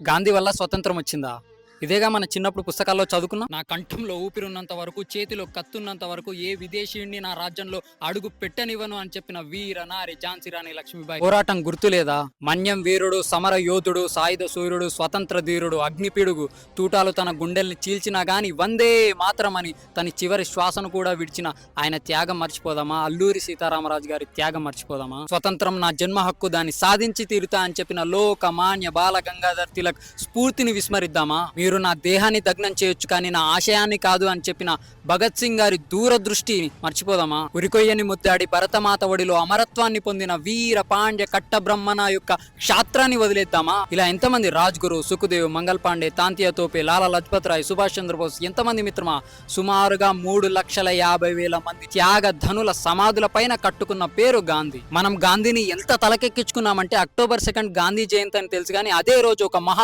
గాంధీ వల్ల స్వతంత్రం వచ్చిందా? ఇదేగా మన చిన్నప్పుడు పుస్తకాల్లో చదువుకున్నాం. నా కంఠంలో ఊపిరున్నంత వరకు, చేతిలో కత్తున్నంత వరకు ఏ విదేశీయుడిని నా రాజ్యంలో అడుగు పెట్టనివ్వను అని చెప్పిన వీర నారి ఝాన్సీ రాణి లక్ష్మీబాయి పోరాటం గుర్తులేదా? మన్యం వీరుడు, సమర యోధుడు, సాయుధ సూర్యుడు, స్వతంత్ర ధీరుడు, అగ్నిపీడుగు, తూటాలు తన గుండెల్ని చీల్చినా గాని వందే మాత్రమని తన చివరి శ్వాసను కూడా విడిచిన ఆయన త్యాగం మర్చిపోదామా? అల్లూరి సీతారామరాజు గారి త్యాగం మర్చిపోదామా? స్వతంత్రం నా జన్మ హక్కు, దాన్ని సాధించి తీరుతా అని చెప్పిన లోకమాన్య బాల గంగాధర్ తిలక్ స్ఫూర్తిని విస్మరిద్దామా? మీరు నా దేహాన్ని దగ్నం చేయొచ్చు కానీ నా ఆశయాన్ని కాదు అని చెప్పిన భగత్ సింగ్ గారి దూరదృష్టిని మర్చిపోదామా? ఉరికొయ్యని ముద్దాడి భరతమాత ఒడిలో అమరత్వాన్ని పొందిన వీర పాండ్య కట్టబ్రహ్మణ యొక్క క్షాత్రాన్ని వదిలేద్దామా? ఇలా ఎంతమంది రాజ్గురు, సుఖదేవ్, మంగల్ పాండే, తాంతియా తోపే, లాలా లజపత్ రాయ్, సుభాష్ చంద్రబోస్, ఎంతమంది మిత్రమా? సుమారుగా 3,50,000 మంది త్యాగ ధనుల సమాధుల పైన కట్టుకున్న పేరు గాంధీ. మనం గాంధీని ఎంత తలకెక్కించుకున్నామంటే అక్టోబర్ 2 గాంధీ జయంతి అని తెలుసు కానీ అదే రోజు ఒక మహా